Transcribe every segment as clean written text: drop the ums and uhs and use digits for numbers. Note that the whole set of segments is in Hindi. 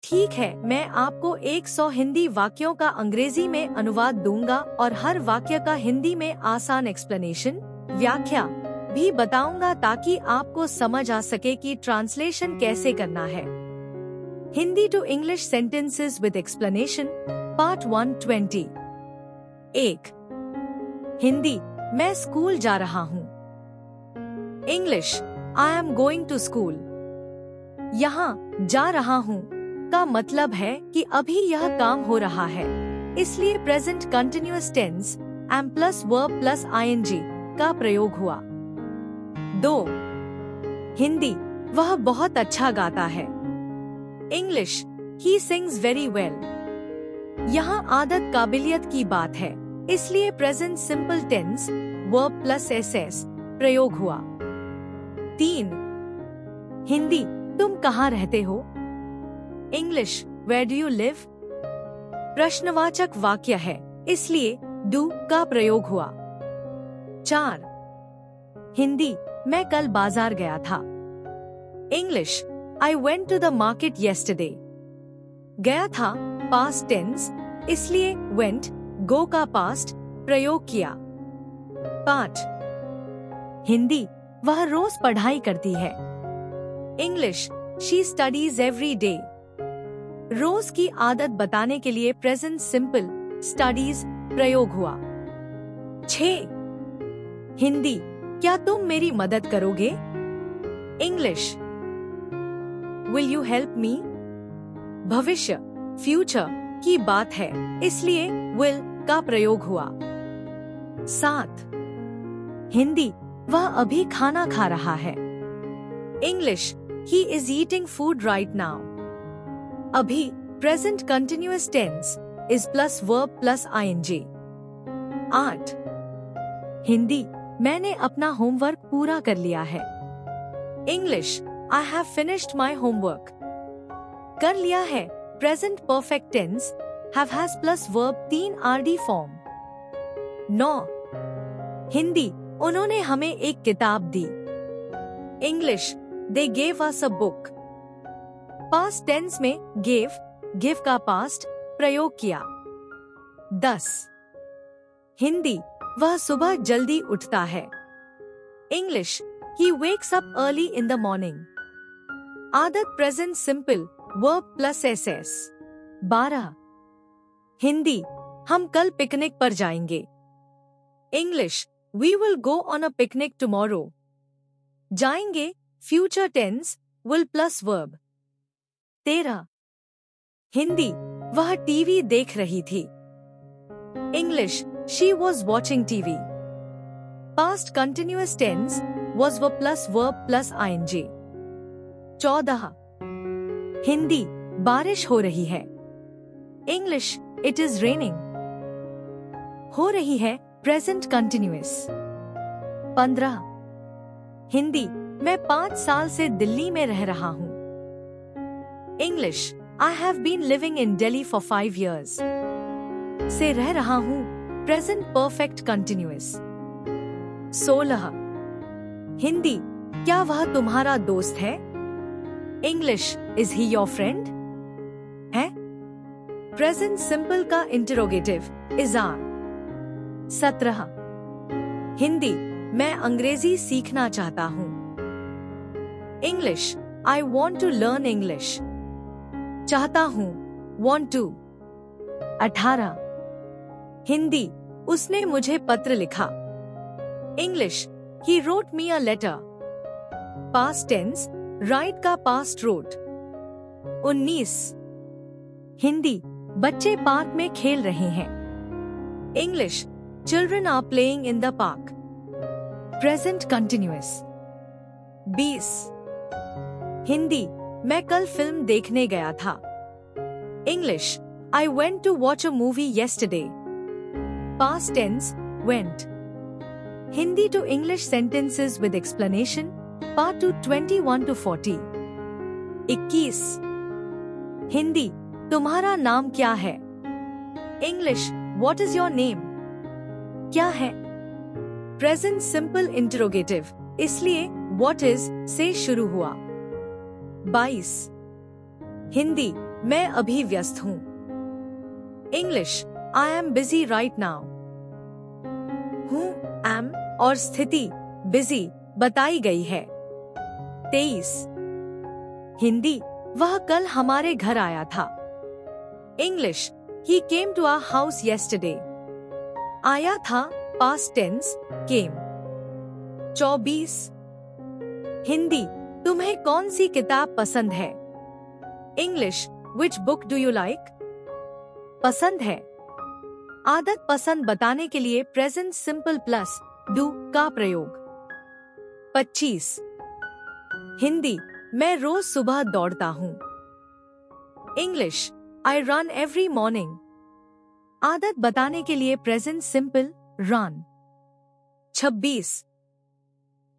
ठीक है, मैं आपको 100 हिंदी वाक्यों का अंग्रेजी में अनुवाद दूंगा और हर वाक्य का हिंदी में आसान एक्सप्लेनेशन, व्याख्या भी बताऊंगा ताकि आपको समझ आ सके कि ट्रांसलेशन कैसे करना है। Hindi to English sentences with explanation, part 120। 1। Hindi, मैं स्कूल जा रहा हूँ। English, I am going to school. यहाँ जा रहा हूँ का मतलब है कि अभी यह काम हो रहा है, इसलिए present continuous tense am plus verb plus ING का प्रयोग हुआ। 2। हिंदी, वह बहुत अच्छा गाता है। English, he sings very well. यहाँ आदत काबिलियत की बात है, इसलिए present simple tense verb plus ES प्रयोग हुआ। 3। हिंदी, तुम कहाँ रहते हो? English, where do you live? प्रश्नवाचक वाक्य है, इसलिए डू का प्रयोग हुआ। 4। हिंदी, मैं कल बाजार गया था। English, I went to the market yesterday. गया था पास्ट टेंस, इसलिए वेंट गो का पास्ट प्रयोग किया। 5। हिंदी, वह रोज पढ़ाई करती है। English, she studies every day. रोज की आदत बताने के लिए प्रेजेंट सिंपल स्टडीज प्रयोग हुआ। 6। हिंदी, क्या तुम मेरी मदद करोगे? English, will you help me? भविष्य फ्यूचर की बात है, इसलिए विल का प्रयोग हुआ। 7। हिंदी, वह अभी खाना खा रहा है। English, he is eating food right now. अभी present continuous tense is plus verb plus ING. 8। Hindi, मैंने अपना होमवर्क पूरा कर लिया है। English, I have finished my homework. कर लिया है present perfect tense have has plus verb 3 rd form. 9। Hindi, उन्होंने हमें एक किताब दी। English, they gave us a book. Past tense में गेव गिव का पास्ट प्रयोग किया। 10। हिंदी, वह सुबह जल्दी उठता है। English, he wakes up early in the morning. आदत present simple verb plus es. 12। Hindi, हम कल पिकनिक पर जाएंगे। English, we will go on a picnic tomorrow. जाएंगे future tense will plus verb. 13। Hindi, वह टीवी देख रही थी। English, she was watching TV. Past continuous tense was व plus verb plus ING. 14। Hindi, बारिश हो रही है। English, it is raining. हो रही है प्रेजेंट कंटिन्यूअस। 15। हिंदी, मैं 5 साल से दिल्ली में रह रहा हूँ। English, I have been living in Delhi for 5 years। से रह रहा हूँ प्रेजेंट परफेक्ट कंटिन्यूअस। 16। हिंदी, क्या वह तुम्हारा दोस्त है? English, is he your friend? है प्रेजेंट सिंपल का इंटरोगेटिव इज आर। 17। हिंदी, मैं अंग्रेजी सीखना चाहता हूँ। English, I want to learn English. चाहता हूँ want to। 18। हिंदी, उसने मुझे पत्र लिखा। English, he wrote me a letter। Past tense write का पास्ट रोट। 19। हिंदी, बच्चे पार्क में खेल रहे हैं। English, children are playing in the park. Present continuous. 20। Hindi, मैं कल फिल्म देखने गया था। English, I went to watch a movie yesterday. Past tense went. Hindi to English sentences with explanation, part 221 to 40। 21। Hindi, तुम्हारा नाम क्या है? English, what is your name? क्या है प्रेजेंट सिंपल इंटरोगेटिव, इसलिए व्हाट इज से शुरू हुआ। 22। हिंदी, मैं अभी व्यस्त हूँ। English, I am busy right now. हूँ, एम और स्थिति बिजी बताई गई है। 23। हिंदी, वह कल हमारे घर आया था। English, he came to our house yesterday. आया था, पास्ट टेंस, केम। 24। हिंदी, तुम्हें कौन सी किताब पसंद है? English, which book do you like? पसंद है। आदत पसंद बताने के लिए प्रेजेंट सिंपल प्लस डू का प्रयोग। 25। हिंदी, मैं रोज सुबह दौड़ता हूँ। English, I run every morning. आदत बताने के लिए प्रेजेंट सिंपल रन। 26।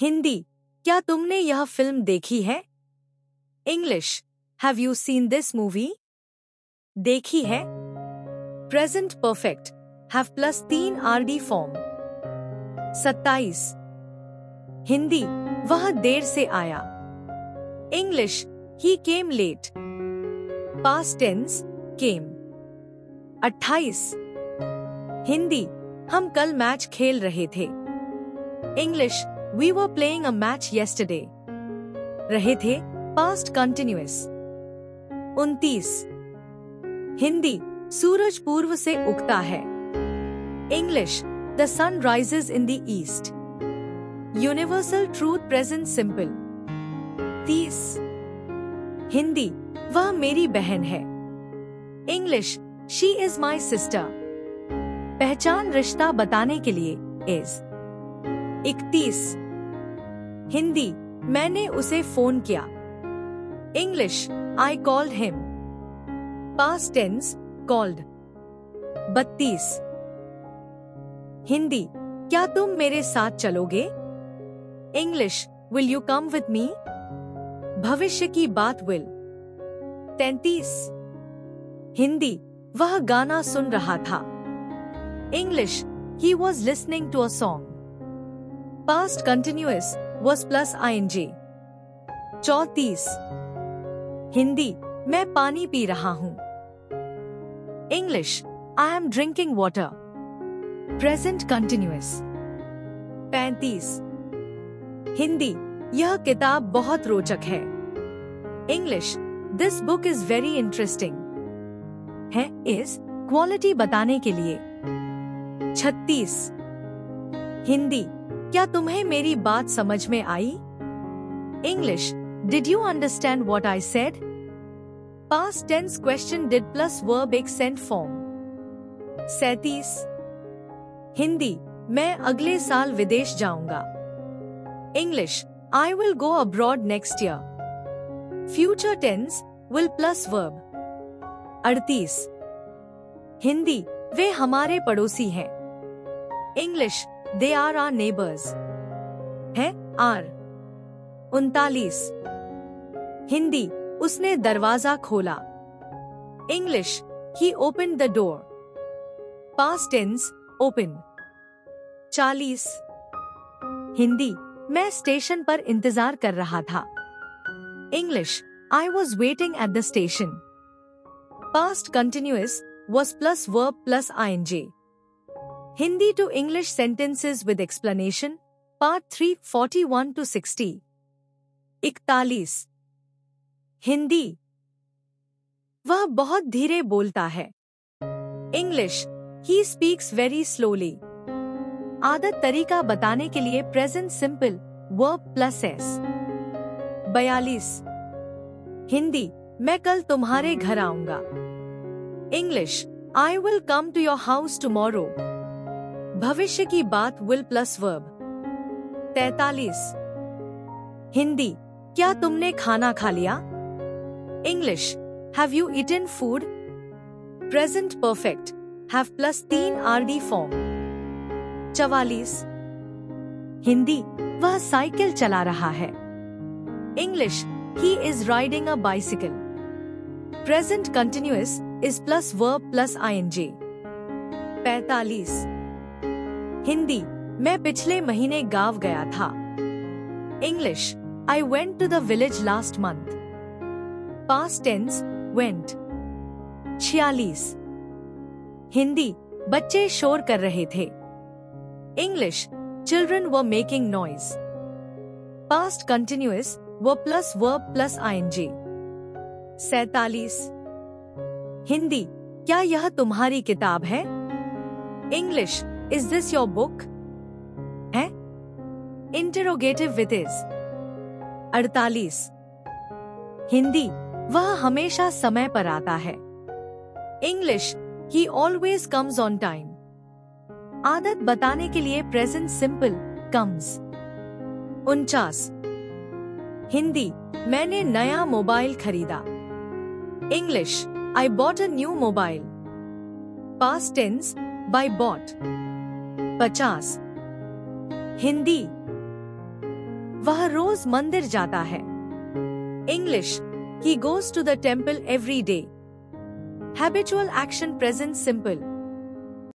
हिंदी, क्या तुमने यह फिल्म देखी है? English, have you seen this movie? देखी है। Present perfect have plus 3 RD form. 27। Hindi, वह देर से आया। English, he came late. Past tense, came. 28। Hindi, हम कल मैच खेल रहे थे। English, we were playing a match yesterday. रहे थे, पास्ट कंटिन्यूअस। 29। हिंदी, सूरज पूर्व से उगता है। English, the sun rises in the east. Universal truth present simple. 30। Hindi, वह मेरी बहन है। English, she is my sister. पहचान रिश्ता बताने के लिए इज। 31। हिंदी, मैंने उसे फोन किया। English, I called him. Past tense, called. 32। Hindi, क्या तुम मेरे साथ चलोगे? English, will you come with me? भविष्य की बात विल। 33। हिंदी, वह गाना सुन रहा था। English, he was listening to a song. Past continuous was plus ING। 34। Hindi, मैं पानी पी रहा हूँ। English, I am drinking water. Present continuous. 35। Hindi, यह किताब बहुत रोचक है। English, this book is very interesting. है इज क्वालिटी बताने के लिए। 36। हिंदी, क्या तुम्हें मेरी बात समझ में आई? English, did you understand what I said? Past tense question did plus verb accent form. 37। Hindi, मैं अगले साल विदेश जाऊंगा। English, I will go abroad next year. Future tense will plus verb. 38। Hindi, वे हमारे पड़ोसी हैं। English, they are our neighbours. है आर। 39। हिंदी, उसने दरवाजा खोला। English, he opened the door. Past tense, open. 40। Hindi, मैं स्टेशन पर इंतजार कर रहा था। English, I was waiting at the station. Past continuous was plus verb plus ING. Hindi to English sentences with explanation, Part 3, 41 to 60. 41. Hindi, वह बहुत धीरे बोलता है। English, he speaks very slowly. आदत तरीका बताने के लिए present simple verb plus s. 42. Hindi, मैं कल तुम्हारे घर आऊंगा। English, I will come to your house tomorrow. भविष्य की बात will plus verb। 43। हिंदी, क्या तुमने खाना खा लिया? English, have you eaten food? Present perfect have plus 3 RD form। 44। Hindi, वह साइकिल चला रहा है। English, he is riding a bicycle। Present continuous is plus verb plus ING। 45। Hindi, मैं पिछले महीने गांव गया था। English, I went to the village last month। Past tense, went। 46। Hindi, बच्चे शोर कर रहे थे। English, children were making noise. Past continuous, verb plus verb plus ING. 47। Hindi, क्या यह तुम्हारी किताब है? English, is this your book? है? Interrogative with is. 48। हिंदी, वह हमेशा समय पर आता है। English, he always comes on time. आदत बताने के लिए प्रेजेंट सिंपल कम्स। 49। हिंदी, मैंने नया मोबाइल खरीदा। English, I bought a new mobile. Past tense, buy bought. 50। Hindi, वह रोज मंदिर जाता है। English, he goes to the temple every day. Habitual action present simple।